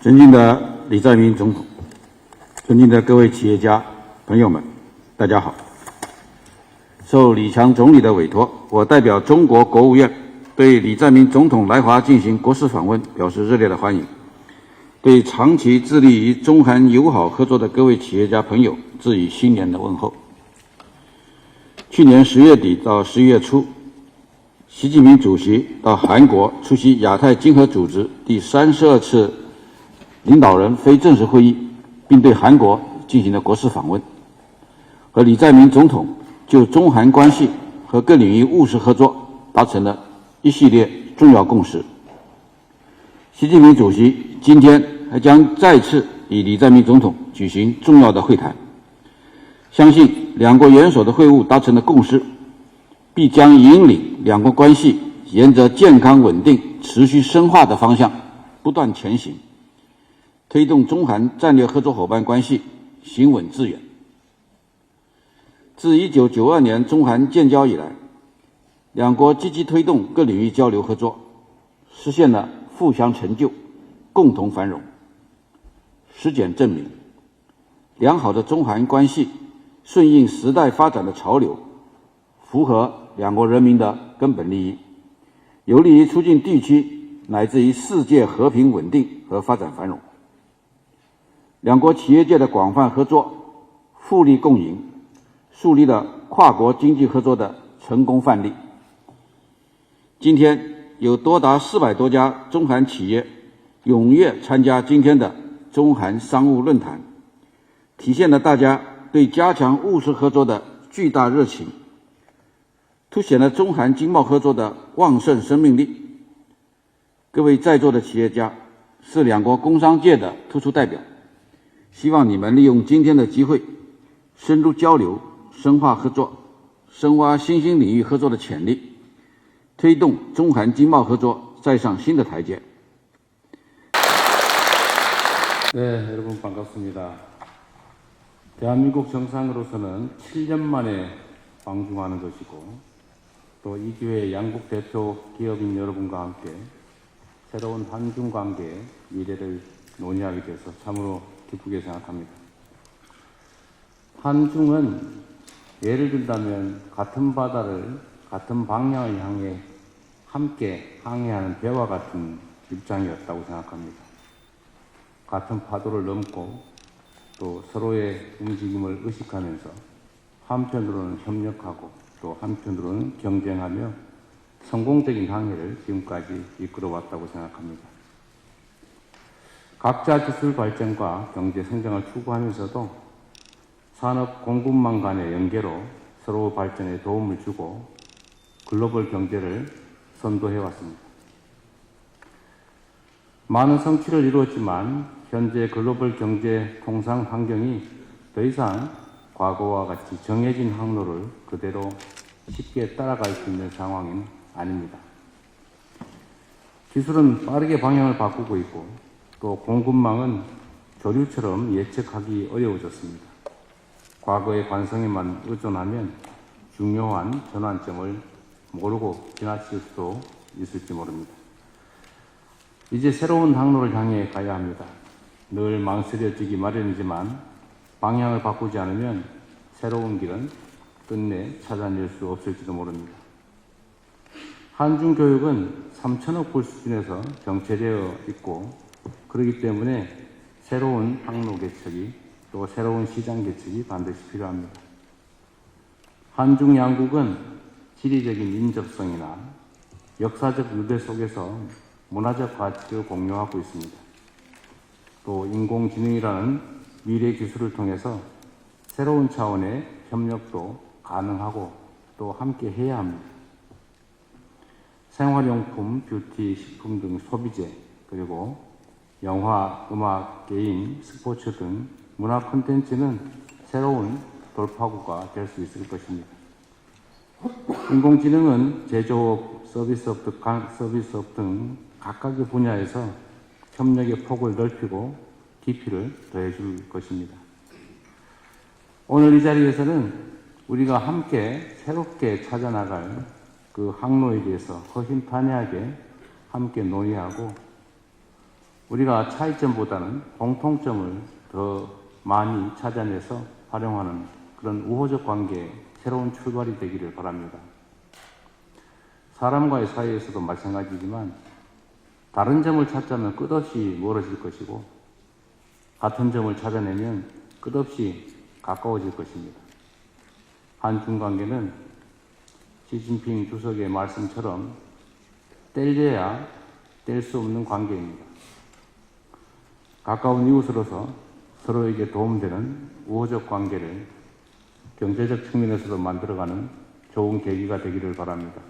尊敬的李在明总统，尊敬的各位企业家朋友们，大家好。受李强总理的委托，我代表中国国务院对李在明总统来华进行国事访问表示热烈的欢迎，对长期致力于中韩友好合作的各位企业家朋友致以新年的问候。去年10月底到11月初，习近平主席到韩国出席亚太经合组织第32次领导人非正式会议，并对韩国进行了国事访问，和李在明总统就中韩关系和各领域务实合作达成了一系列重要共识。习近平主席今天还将再次与李在明总统举行重要的会谈，相信两国元首的会晤达成的共识，必将引领两国关系沿着健康稳定、持续深化的方向不断前行，推动中韩战略合作伙伴关系行稳致远。自1992年中韩建交以来，两国积极推动各领域交流合作，实现了互相成就、共同繁荣。实践证明，良好的中韩关系顺应时代发展的潮流，符合两国人民的根本利益，有利于促进地区乃至于世界和平稳定和发展繁荣。两国企业界的广泛合作，互利共赢，树立了跨国经济合作的成功范例。今天有多达400多家中韩企业踊跃参加今天的中韩商务论坛，体现了大家对加强务实合作的巨大热情，凸显了中韩经贸合作的旺盛生命力。各位在座的企业家是两国工商界的突出代表，希望你们利用今天的机会，深入交流，深化合作，深挖新兴领域合作的潜力，推动中韩经贸合作再上新的台阶。네, 여러분 반갑습니다. 대한민국 정상으로서는 7년 만에 방중하는 것이고, 또 이 기회에 양국 대표 기업인 여러분과 함께 새로운 한중 관계의 미래를 논의하게 돼서 참으로 기쁘게 생각합니다. 한중은 예를 들자면 같은 바다를 같은 방향을 향해 함께 항해하는 배와 같은 입장이었다고 생각합니다. 같은 파도를 넘고 또 서로의 움직임을 의식하면서 한편으로는 협력하고 또 한편으로는 경쟁하며 성공적인 항해를 지금까지 이끌어왔다고 생각합니다. 각자 기술 발전과 경제 성장을 추구하면서도 산업 공급망 간의 연계로 서로 발전에 도움을 주고 글로벌 경제를 선도해왔습니다. 많은 성취를 이루었지만 현재 글로벌 경제 통상 환경이 더 이상 과거와 같이 정해진 항로를 그대로 쉽게 따라갈 수 있는 상황은 아닙니다. 기술은 빠르게 방향을 바꾸고 있고 또 공급망은 조류처럼 예측하기 어려워졌습니다. 과거의 관성에만 의존하면 중요한 전환점을 모르고 지나칠 수도 있을지 모릅니다. 이제 새로운 항로를 향해 가야 합니다. 늘 망설여지기 마련이지만 방향을 바꾸지 않으면 새로운 길은 끝내 찾아낼 수 없을지도 모릅니다. 한중 교육은 3천억 불 수준에서 정체되어 있고 그렇기 때문에 새로운 항로 개척이 또 새로운 시장 개척이 반드시 필요합니다. 한중 양국은 지리적인 인접성이나 역사적 유대 속에서 문화적 가치를 공유하고 있습니다. 또 인공지능이라는 미래 기술을 통해서 새로운 차원의 협력도 가능하고 또 함께 해야 합니다. 생활용품, 뷰티, 식품 등 소비재, 그리고 영화, 음악, 게임, 스포츠 등 문화 콘텐츠는 새로운 돌파구가 될 수 있을 것입니다. 인공지능은 제조업, 서비스업 등 각각의 분야에서 협력의 폭을 넓히고 깊이를 더해줄 것입니다. 오늘 이 자리에서는 우리가 함께 새롭게 찾아나갈 그 항로에 대해서 허심탄회하게 함께 논의하고 우리가 차이점보다는 공통점을 더 많이 찾아내서 활용하는 그런 우호적 관계의 새로운 출발이 되기를 바랍니다. 사람과의 사이에서도 마찬가지지만 다른 점을 찾자면 끝없이 멀어질 것이고 같은 점을 찾아내면 끝없이 가까워질 것입니다. 한중 관계는 시진핑 주석의 말씀처럼 뗄려야 뗄 수 없는 관계입니다. 가까운 이웃으로서 서로에게 도움되는 우호적 관계를 경제적 측면에서도 만들어가는 좋은 계기가 되기를 바랍니다.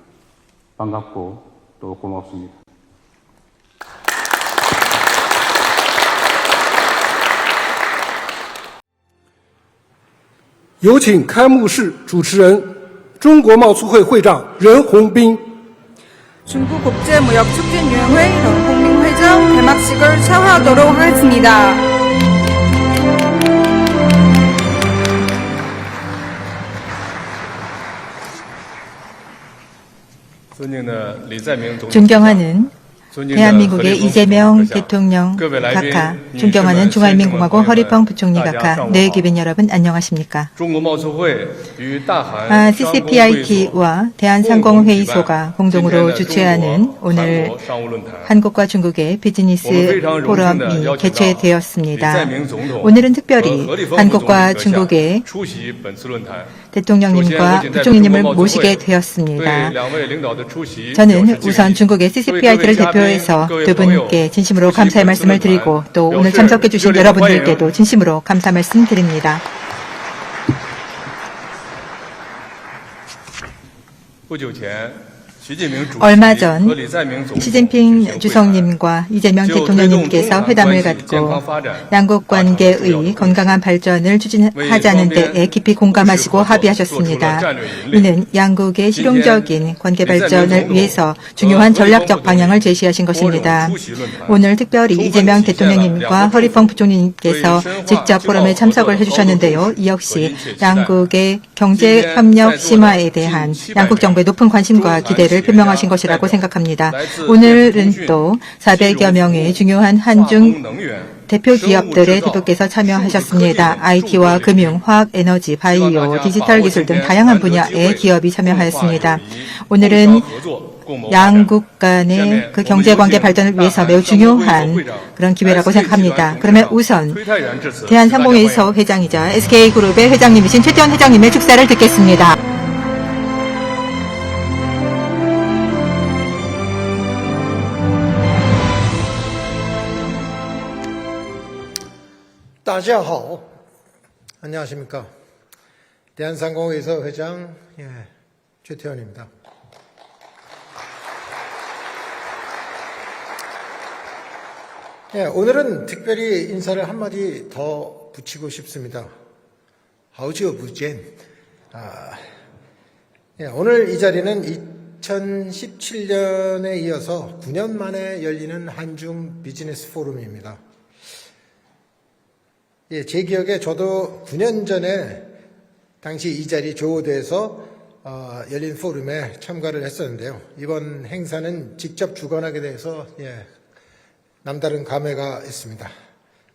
반갑고 또 고맙습니다. 有请开幕式主持人中国贸促会会长任洪斌。 중국국제무역촉진위원회 런홍민 회장 개막식을 차화하도록 하겠습니다. 존경하는 대한민국의 이재명 대통령 각하, 존경하는 중화인민공화국 허리펑 부총리 각하, 네 귀빈 여러분 안녕하십니까? CCPIT와 대한상공회의소가 공동으로 주최하는 오늘 한국과 중국의 비즈니스 포럼이 개최되었습니다. 오늘은 특별히 한국과 중국의 대통령님과 부총리님을 모시게 되었습니다. 저는 우선 중국의 CCPIT를 대표해서 두 분께 진심으로 감사의 말씀을 드리고 또 오늘 참석해 주신 여러분들께도 진심으로 감사 말씀드립니다. 얼마 전 시진핑 주석님과 이재명 대통령님께서 회담을 갖고 양국 관계의 건강한 발전을 추진하자는 데에 깊이 공감하시고 합의하셨습니다. 이는 양국의 실용적인 관계 발전을 위해서 중요한 전략적 방향을 제시하신 것입니다. 오늘 특별히 이재명 대통령님과 허리펑 부총리님께서 직접 포럼에 참석을 해주셨는데요. 이 역시 양국의 경제협력 심화에 대한 양국 정부의 높은 관심과 기대를 표명하신 것이라고 생각합니다. 오늘은 또 400여 명의 중요한 한중 대표 기업들의 대표께서 참여하셨습니다. IT와 금융, 화학, 에너지, 바이오, 디지털 기술 등 다양한 분야의 기업이 참여하였습니다. 오늘은 양국 간의 그 경제관계 발전을 위해서 매우 중요한 그런 기회라고 생각합니다. 그러면 우선 대한상공회의소 회장이자 SK그룹의 회장님이신 최태원 회장님의 축사를 듣겠습니다. 大家好, 안녕하십니까? 대한상공회의소 회장 최태원입니다. 오늘은 특별히 인사를 한마디 더 붙이고 싶습니다. 好久不见. 오늘 이 자리는 2017년에 이어서 9년 만에 열리는 한중 비즈니스 포럼입니다. 제 기억에 저도 9년 전에 당시 이 자리 조호대에서 열린 포럼에 참가를 했었는데요. 이번 행사는 직접 주관하게 돼서 남다른 감회가 있습니다.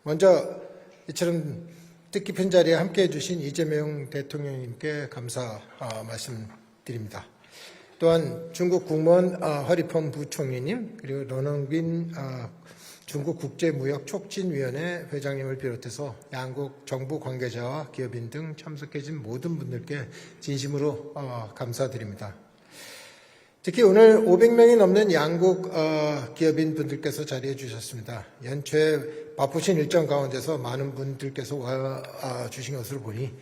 먼저 이처럼 뜻깊은 자리에 함께해 주신 이재명 대통령님께 감사 말씀드립니다. 또한 중국 국무원 허리펑 부총리님 그리고 런홍빈 중국 국제무역촉진위원회 회장님을 비롯해서 양국 정부 관계자와 기업인 등 참석해준 모든 분들께 진심으로 감사드립니다. 특히 오늘 500명이 넘는 양국 기업인 분들께서 자리해 주셨습니다. 연초에 바쁘신 일정 가운데서 많은 분들께서 와 주신 것으로 보니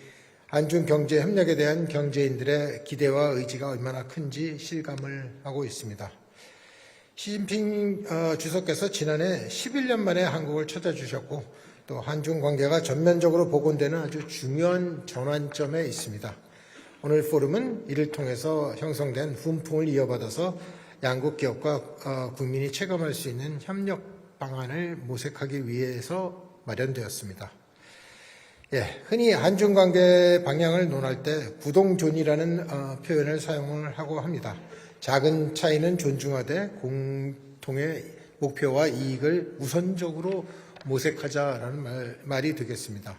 한중 경제 협력에 대한 경제인들의 기대와 의지가 얼마나 큰지 실감을 하고 있습니다. 시진핑 주석께서 지난해 11년 만에 한국을 찾아주셨고 또 한중 관계가 전면적으로 복원되는 아주 중요한 전환점에 있습니다. 오늘 포럼은 이를 통해서 형성된 훈풍을 이어받아서 양국 기업과 국민이 체감할 수 있는 협력 방안을 모색하기 위해서 마련되었습니다. 흔히 한중 관계 방향을 논할 때 구동존이라는 표현을 사용을 하고 합니다. 작은 차이는 존중하되 공통의 목표와 이익을 우선적으로 모색하자라는 말이 되겠습니다.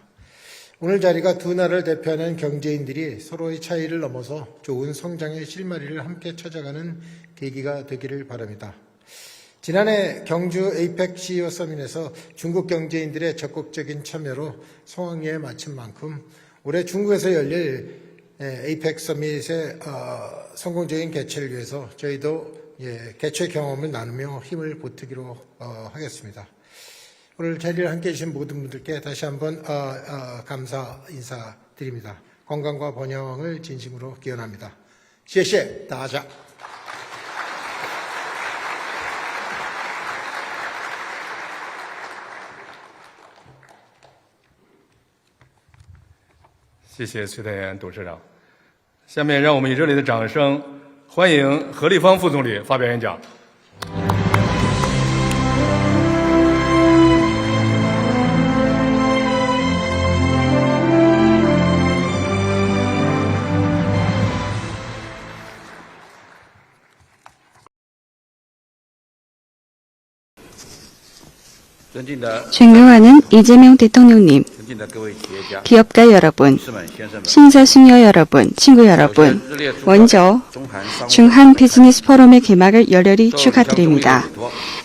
오늘 자리가 두 나라를 대표하는 경제인들이 서로의 차이를 넘어서 좋은 성장의 실마리를 함께 찾아가는 계기가 되기를 바랍니다. 지난해 경주 에이펙 CEO 서밋에서 중국 경제인들의 적극적인 참여로 성황리에 마친 만큼 올해 중국에서 열릴 에이펙 서밋의 성공적인 개최를 위해서 저희도 개최 경험을 나누며 힘을 보태기로 하겠습니다. 오늘 자리를 함께해 주신 모든 분들께 다시 한번 감사 인사드립니다. 건강과 번영을 진심으로 기원합니다. 谢谢大家。谢谢崔泰元董事长。下面让我们以热烈的掌声欢迎何立芳副总理发表演讲。존경하는 이재명 대통령님, 기업가 여러분, 심사숙녀 여러분, 친구 여러분, 먼저 중한 비즈니스 포럼의 개막을 열렬히 축하드립니다.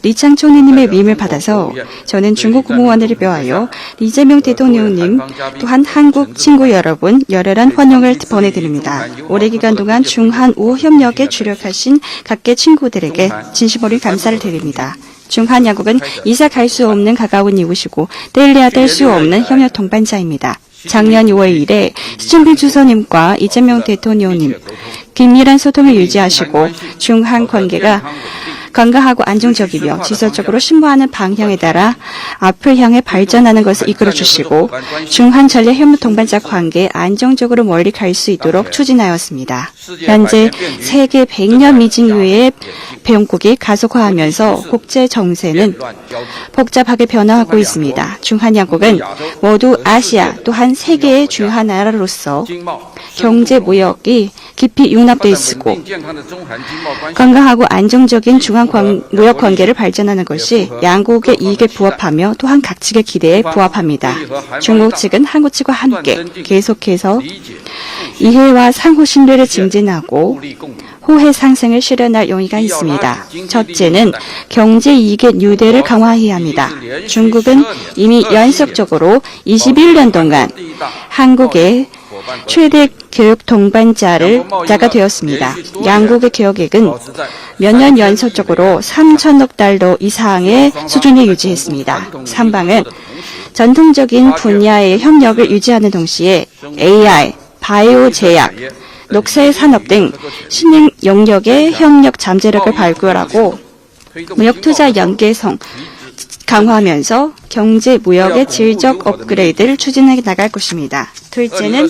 리창 총리님의 위임을 받아서 저는 중국 공무원들을 표하여 이재명 대통령님 또한 한국 친구 여러분 열렬한 환영을 보내드립니다. 오래 기간 동안 중한 우호 협력에 주력하신 각계 친구들에게 진심으로 감사를 드립니다. 중한 양국은 이사 갈 수 없는 가까운 이웃이고 떼려야 뗄 수 없는 협력 동반자입니다. 작년 6월 이래 시진핑 주석님과 이재명 대통령님 긴밀한 소통을 유지하시고 중한 관계가 건강하고 안정적이며 지속적으로 신뢰하는 방향에 따라 앞을 향해 발전하는 것을 이끌어주시고 중한 전략 협력 동반자 관계 안정적으로 멀리 갈 수 있도록 추진하였습니다. 현재 세계 100년 미진 이후의 배용국이 가속화하면서 국제 정세는 복잡하게 변화하고 있습니다. 중한 양국은 모두 아시아 또한 세계의 중요한 나라로서 경제 무역이 깊이 융합되어 있고 건강하고 안정적인 중한 무역 관계를 발전하는 것이 양국의 이익에 부합하며 또한 각측의 기대에 부합합니다. 중국 측은 한국 측과 함께 계속해서 이해와 상호 신뢰를 증진하고 호혜 상생을 실현할 용의가 있습니다. 첫째는 경제 이익의 뉴대를 강화해야 합니다. 중국은 이미 연속적으로 21년 동안 한국의 최대 교육 동반자가 되었습니다. 양국의 교역액은 몇 년 연속적으로 3천억 달러 이상의 수준을 유지했습니다. 3방은 전통적인 분야의 협력을 유지하는 동시에 AI, 바이오 제약, 녹색 산업 등 신흥 영역의 협력 잠재력을 발굴하고 무역 투자 연계성 강화하면서 경제 무역의 질적 업그레이드를 추진해 나갈 것입니다. 둘째는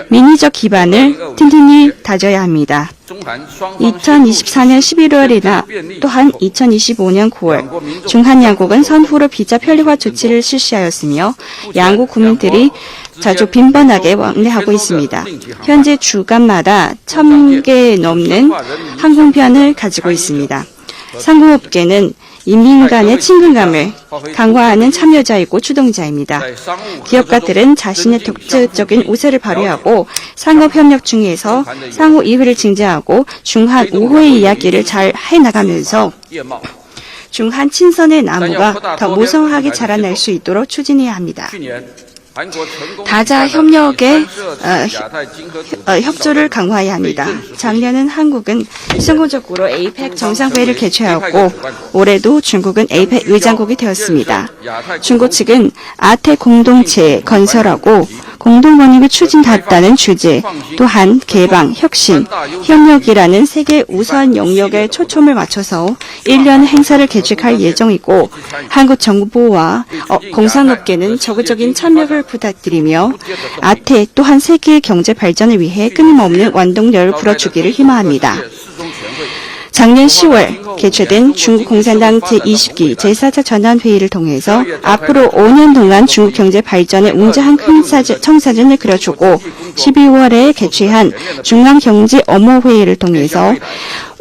민의적 기반을 튼튼히 다져야 합니다. 2024년 11월이나 또한 2025년 9월 중한 양국은 선후로 비자 편리화 조치를 실시하였으며 양국 국민들이 자주 빈번하게 왕래하고 있습니다. 현재 주간마다 1,000개 넘는 항공편을 가지고 있습니다. 상공업계는 인민 간의 친근감을 강화하는 참여자이고 주동자입니다. 기업가들은 자신의 독자적인 우세를 발휘하고 상업협력 중에서 상호 이익을 증진하고 중한 우호의 이야기를 잘 해나가면서 중한 친선의 나무가 더 무성하게 자라날 수 있도록 추진해야 합니다. 다자 협력의 협조를 강화해야 합니다. 작년은 한국은 성공적으로 에이펙 정상회의를 개최하고 올해도 중국은 에이펙 의장국이 되었습니다. 중국 측은 아태 공동체 건설하고 공동 번영을 추진하겠다는 주제, 또한 개방, 혁신, 협력이라는 세계 우선 영역에 초점을 맞춰서 1년 행사를 개최할 예정이고 한국 정부와 공산업계는 적극적인 참여를 부탁드리며 아태 또한 세계의 경제 발전을 위해 끊임없는 원동력을 불어주기를 희망합니다. 작년 10월 개최된 중국 공산당 제20기 제4차 전환회의를 통해서 앞으로 5년 동안 중국 경제 발전에 웅장한 큰 청사진을 그려주고 12월에 개최한 중앙경제업무회의를 통해서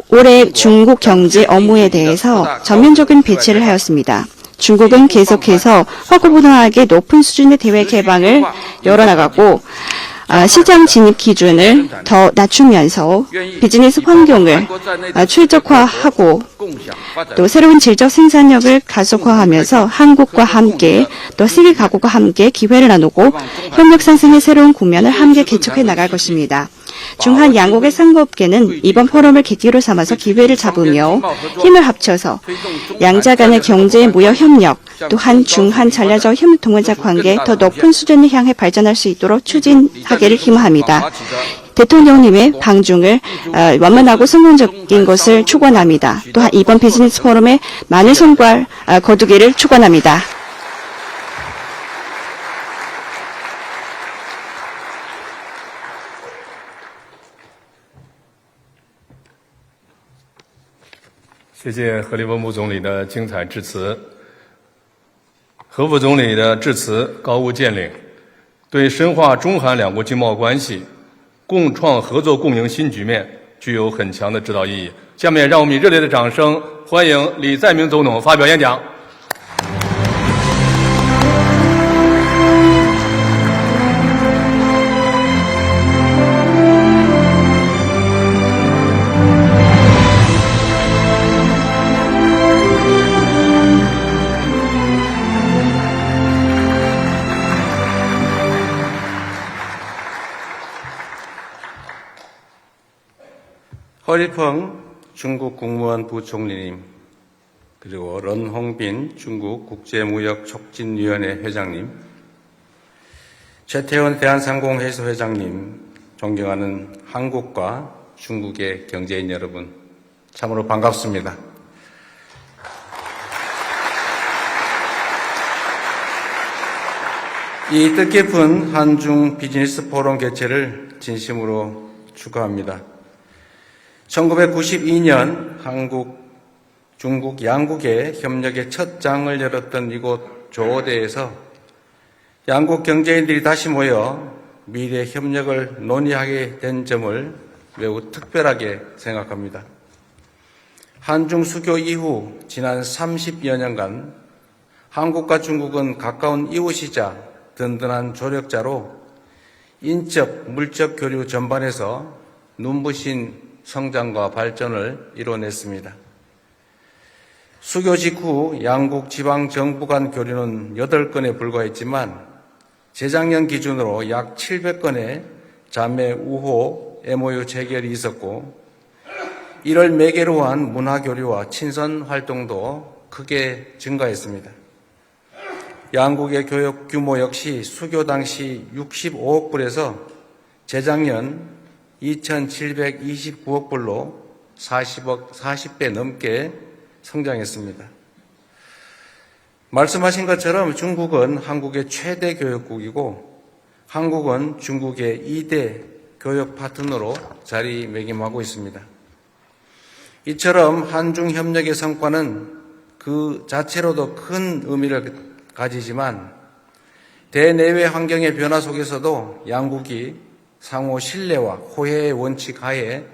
올해 중국 경제 업무에 대해서 전면적인 배치를 하였습니다. 중국은 계속해서 화구분화하게 높은 수준의 대외 개방을 열어나가고 시장 진입 기준을 더 낮추면서 비즈니스 환경을 최적화하고 또 새로운 질적 생산력을 가속화하면서 한국과 함께 또 세계 각국과 함께 기회를 나누고 협력 상승의 새로운 국면을 함께 개척해 나갈 것입니다. 중한 양국의 상거업계는 이번 포럼을 계기로 삼아서 기회를 잡으며 힘을 합쳐서 양자 간의 경제 무역 협력 또한 중한 전략적 협력 동반자 관계 더 높은 수준을 향해 발전할 수 있도록 추진하기를 희망합니다. 대통령님의 방중을 완만하고 성공적인 것을 축원합니다. 또한 이번 비즈니스 포럼에 많은 성과를 거두기를 축원합니다.谢谢何立峰副总理的精彩致辞。何副总理的致辞高屋建瓴，对深化中韩两国经贸关系、共创合作共赢新局面具有很强的指导意义。下面让我们以热烈的掌声欢迎李在明总统发表演讲。허리펑 중국 국무원 부총리님, 그리고 런홍빈 중국 국제무역촉진위원회 회장님, 최태원 대한상공회의소 회장님, 존경하는 한국과 중국의 경제인 여러분, 참으로 반갑습니다. 이 뜻깊은 한중 비즈니스 포럼 개최를 진심으로 축하합니다. 1992년 한국, 중국 양국의 협력의 첫 장을 열었던 이곳 조호대에서 양국 경제인들이 다시 모여 미래 협력을 논의하게 된 점을 매우 특별하게 생각합니다. 한중 수교 이후 지난 30여 년간 한국과 중국은 가까운 이웃이자 든든한 조력자로 인적, 물적 교류 전반에서 눈부신 성장과 발전을 이뤄냈습니다. 수교 직후 양국 지방정부 간 교류는 8건에 불과했지만 재작년 기준으로 약 700건의 자매 우호 MOU 체결이 있었고 이를 매개로 한 문화교류와 친선 활동도 크게 증가했습니다. 양국의 교역 규모 역시 수교 당시 65억 불에서 재작년 2,729억 불로 40배 넘게 성장했습니다. 말씀하신 것처럼 중국은 한국의 최대 교역국이고 한국은 중국의 2대 교역 파트너로 자리매김하고 있습니다. 이처럼 한중 협력의 성과는 그 자체로도 큰 의미를 가지지만 대내외 환경의 변화 속에서도 양국이 상호 신뢰와 호혜의 원칙 하에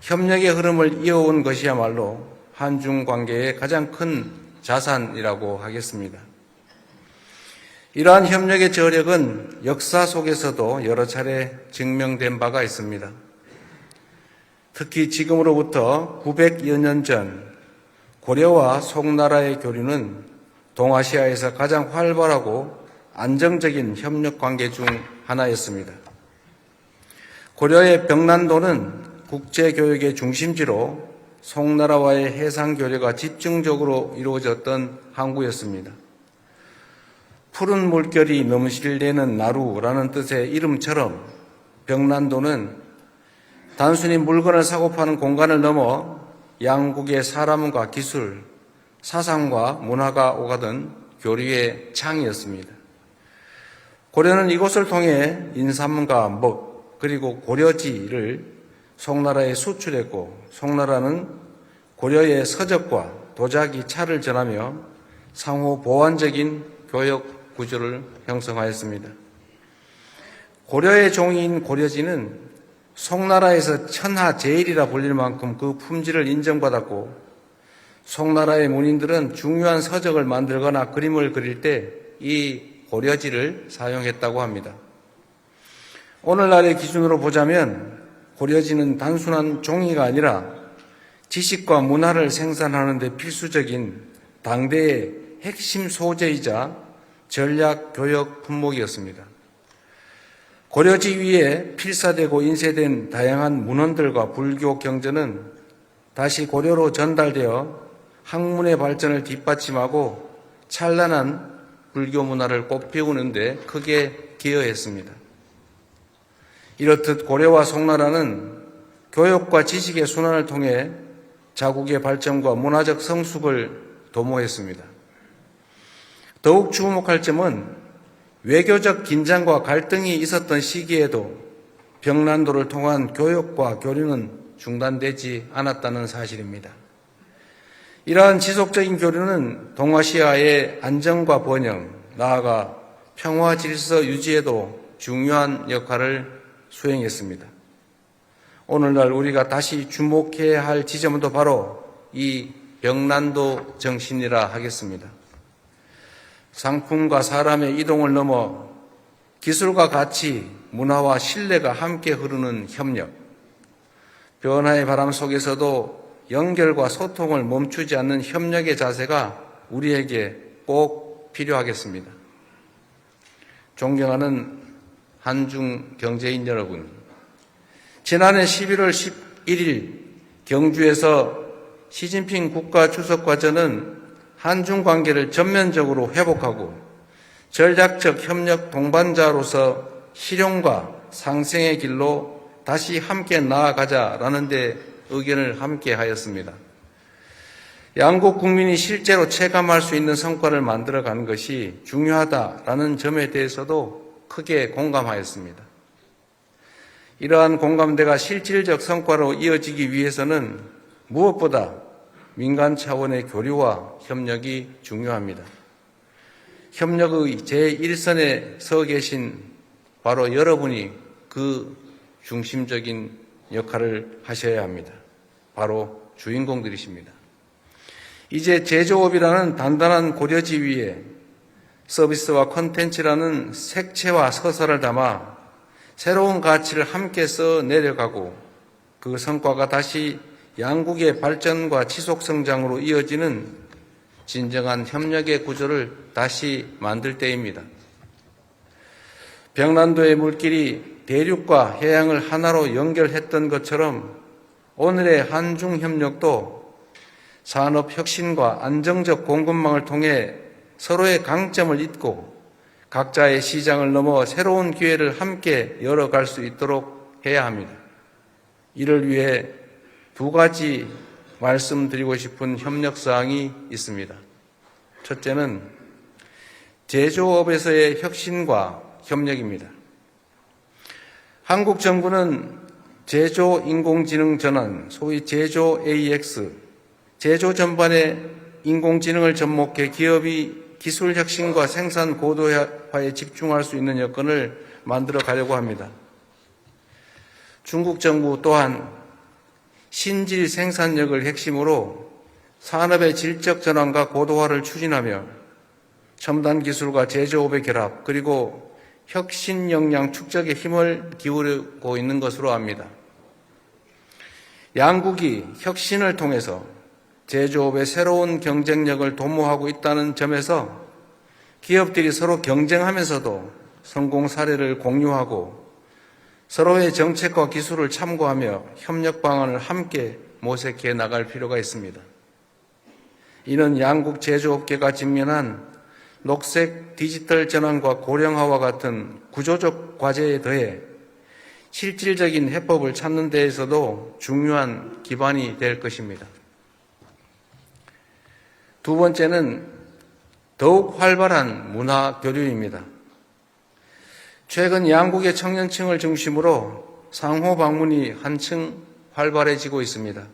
협력의 흐름을 이어온 것이야말로 한중 관계의 가장 큰 자산이라고 하겠습니다. 이러한 협력의 저력은 역사 속에서도 여러 차례 증명된 바가 있습니다. 특히 지금으로부터 900여 년 전 고려와 송나라의 교류는 동아시아에서 가장 활발하고 안정적인 협력 관계 중 하나였습니다. 고려의 병난도는 국제교역의 중심지로 송나라와의 해상교류가 집중적으로 이루어졌던 항구였습니다. 푸른 물결이 넘실대는 나루라는 뜻의 이름처럼 병난도는 단순히 물건을 사고 파는 공간을 넘어 양국의 사람과 기술, 사상과 문화가 오가던 교류의 창이었습니다. 고려는 이곳을 통해 인삼과 먹, 그리고 고려지를 송나라에 수출했고 송나라는 고려의 서적과 도자기, 차를 전하며 상호 보완적인 교역 구조를 형성하였습니다. 고려의 종인 고려지는 송나라에서 천하 제일이라 불릴 만큼 그 품질을 인정받았고, 송나라의 문인들은 중요한 서적을 만들거나 그림을 그릴 때 이 고려지를 사용했다고 합니다. 오늘날의 기준으로 보자면 고려지는 단순한 종이가 아니라 지식과 문화를 생산하는 데 필수적인 당대의 핵심 소재이자 전략 교역 품목이었습니다. 고려지 위에 필사되고 인쇄된 다양한 문헌들과 불교 경전은 다시 고려로 전달되어 학문의 발전을 뒷받침하고 찬란한 불교 문화를 꽃피우는 데 크게 기여했습니다. 이렇듯 고려와 송나라는 교육과 지식의 순환을 통해 자국의 발전과 문화적 성숙을 도모했습니다. 더욱 주목할 점은 외교적 긴장과 갈등이 있었던 시기에도 병난도를 통한 교역과 교류는 중단되지 않았다는 사실입니다. 이러한 지속적인 교류는 동아시아의 안정과 번영, 나아가 평화 질서 유지에도 중요한 역할을 수행했습니다. 오늘날 우리가 다시 주목해야 할 지점도 바로 이 병난도 정신이라 하겠습니다. 상품과 사람의 이동을 넘어 기술과 가치, 문화와 신뢰가 함께 흐르는 협력, 변화의 바람 속에서도 연결과 소통을 멈추지 않는 협력의 자세가 우리에게 꼭 필요하겠습니다. 존경하는 한중 경제인 여러분, 지난해 11월 11일 경주에서 시진핑 국가주석과 저는 한중 관계를 전면적으로 회복하고 전략적 협력 동반자로서 실용과 상생의 길로 다시 함께 나아가자라는 데 의견을 함께 하였습니다. 양국 국민이 실제로 체감할 수 있는 성과를 만들어가는 것이 중요하다라는 점에 대해서도 크게 공감하였습니다. 이러한 공감대가 실질적 성과로 이어지기 위해서는 무엇보다 민간 차원의 교류와 협력이 중요합니다. 협력의 제1선에 서 계신 바로 여러분이 그 중심적인 역할을 하셔야 합니다. 바로 주인공들이십니다. 이제 제조업이라는 단단한 고려지 위에 서비스와 콘텐츠라는 색채와 서사를 담아 새로운 가치를 함께 써 내려가고 그 성과가 다시 양국의 발전과 지속 성장으로 이어지는 진정한 협력의 구조를 다시 만들 때입니다. 병난도의 물길이 대륙과 해양을 하나로 연결했던 것처럼 오늘의 한중 협력도 산업 혁신과 안정적 공급망을 통해 서로의 강점을 잇고 각자의 시장을 넘어 새로운 기회를 함께 열어갈 수 있도록 해야 합니다. 이를 위해 두 가지 말씀드리고 싶은 협력사항이 있습니다. 첫째는 제조업에서의 혁신과 협력입니다. 한국 정부는 제조 인공지능 전환, 소위 제조 AX, 제조 전반에 인공지능을 접목해 기업이 기술 혁신과 생산 고도화에 집중할 수 있는 여건을 만들어 가려고 합니다. 중국 정부 또한 신질 생산력을 핵심으로 산업의 질적 전환과 고도화를 추진하며 첨단 기술과 제조업의 결합 그리고 혁신 역량 축적에 힘을 기울이고 있는 것으로 압니다. 양국이 혁신을 통해서 제조업의 새로운 경쟁력을 도모하고 있다는 점에서 기업들이 서로 경쟁하면서도 성공 사례를 공유하고 서로의 정책과 기술을 참고하며 협력 방안을 함께 모색해 나갈 필요가 있습니다. 이는 양국 제조업계가 직면한 녹색 디지털 전환과 고령화와 같은 구조적 과제에 더해 실질적인 해법을 찾는 데에서도 중요한 기반이 될 것입니다. 두 번째는 더욱 활발한 문화 교류입니다. 최근 양국의 청년층을 중심으로 상호 방문이 한층 활발해지고 있습니다.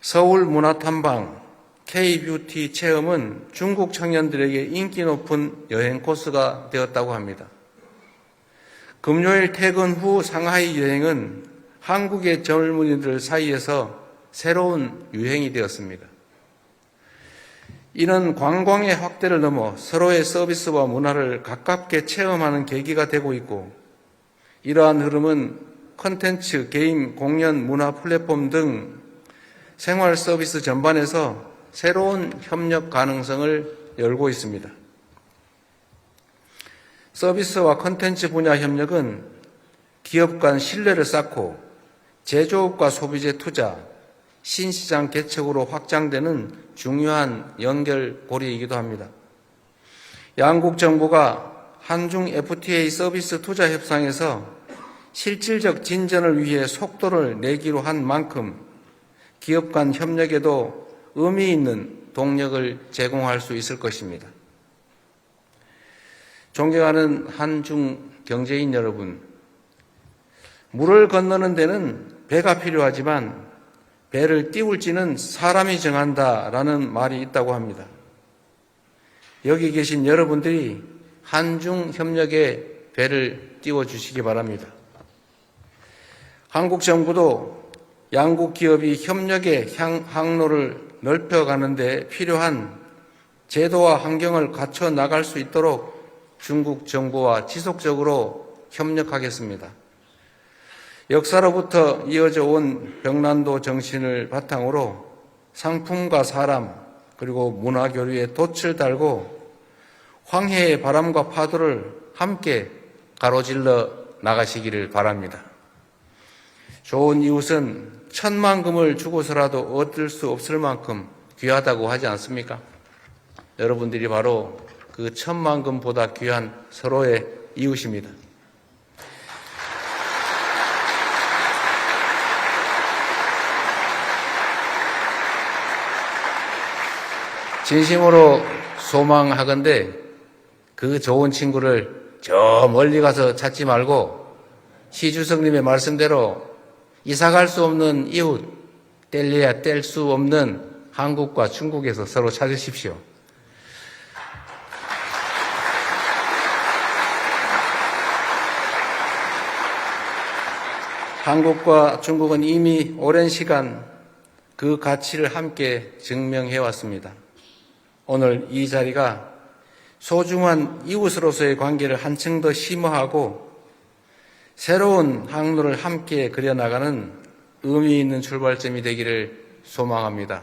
서울 문화탐방, K-뷰티 체험은 중국 청년들에게 인기 높은 여행 코스가 되었다고 합니다. 금요일 퇴근 후 상하이 여행은 한국의 젊은이들 사이에서 새로운 유행이 되었습니다. 이는 관광의 확대를 넘어 서로의 서비스와 문화를 가깝게 체험하는 계기가 되고 있고, 이러한 흐름은 콘텐츠, 게임, 공연, 문화 플랫폼 등 생활 서비스 전반에서 새로운 협력 가능성을 열고 있습니다. 서비스와 콘텐츠 분야 협력은 기업 간 신뢰를 쌓고 제조업과 소비재 투자, 신시장 개척으로 확장되는 중요한 연결고리이기도 합니다. 양국 정부가 한중 FTA 서비스 투자 협상에서 실질적 진전을 위해 속도를 내기로 한 만큼 기업 간 협력에도 의미 있는 동력을 제공할 수 있을 것입니다. 존경하는 한중 경제인 여러분, 물을 건너는 데는 배가 필요하지만 배를 띄울지는 사람이 정한다라는 말이 있다고 합니다. 여기 계신 여러분들이 한중 협력에 배를 띄워주시기 바랍니다. 한국 정부도 양국 기업이 협력의 항로를 넓혀가는 데 필요한 제도와 환경을 갖춰 나갈 수 있도록 중국 정부와 지속적으로 협력하겠습니다. 역사로부터 이어져 온 벽난도 정신을 바탕으로 상품과 사람 그리고 문화 교류에 돛을 달고 황해의 바람과 파도를 함께 가로질러 나가시기를 바랍니다. 좋은 이웃은 천만금을 주고서라도 얻을 수 없을 만큼 귀하다고 하지 않습니까? 여러분들이 바로 그 천만금보다 귀한 서로의 이웃입니다. 진심으로 소망하건대 그 좋은 친구를 저 멀리 가서 찾지 말고 시 주석님의 말씀대로 이사갈 수 없는 이웃, 뗄래야 뗄 수 없는 한국과 중국에서 서로 찾으십시오. 한국과 중국은 이미 오랜 시간 그 가치를 함께 증명해 왔습니다. 오늘 이 자리가 소중한 이웃으로서의 관계를 한층 더 심화하고 새로운 항로를 함께 그려나가는 의미 있는 출발점이 되기를 소망합니다.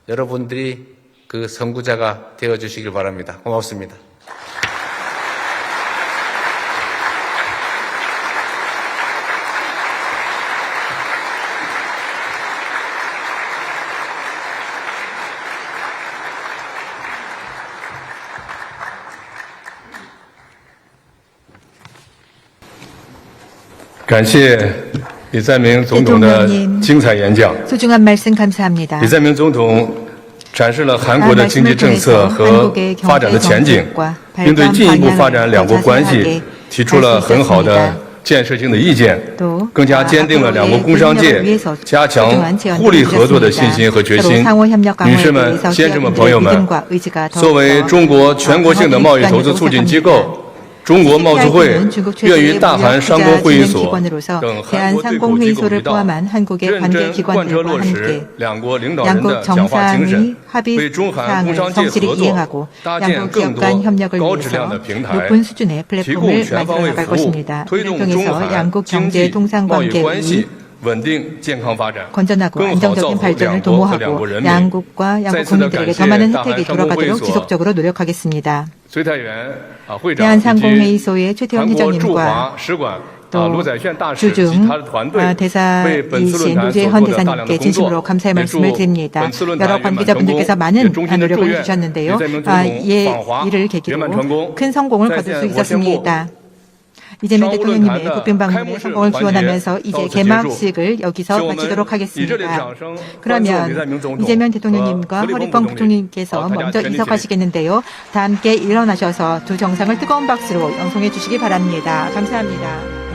여러분들이 그 선구자가 되어주시길 바랍니다. 고맙습니다.感谢李在明总统的精彩演讲。 소중한 말씀 감사합니다. 李在明总统展示了韩国的经济政策和发展的前景，并对进一步发展两国关系提出了很好的建设性的意见，更加坚定了两国工商界加强互利合作的信心和决心。女士们、先生们、朋友们，作为中国全国性的贸易投资促进机构， 中国贸促会愿与大韩商工会议所等韩国对口机构一道，认真贯彻落实两国领导人的讲话精神，为中韩工商界合作搭建更多高质量的平台，提供全方位服务，推动中韩经济贸易关系稳定健康发展，更好造福两国和两国人民。再次的感谢大韩商工会议所崔泰元会长以及韩国驻华使馆卢载炫大使及他的团队为本次论坛所做的大量的工作，也祝本次论坛圆满成功，也衷心的祝愿李在明总统访华圆满成功。在线我宣布 이재명 대통령님의 국빈 방문에 성공을 기원하면서 이제 개막식을 여기서 마치도록 하겠습니다. 그러면 이재명 대통령님과 허리범 부총리께서 먼저 이석하시겠는데요. 다 함께 일어나셔서 두 정상을 뜨거운 박수로 영송해 주시기 바랍니다. 감사합니다.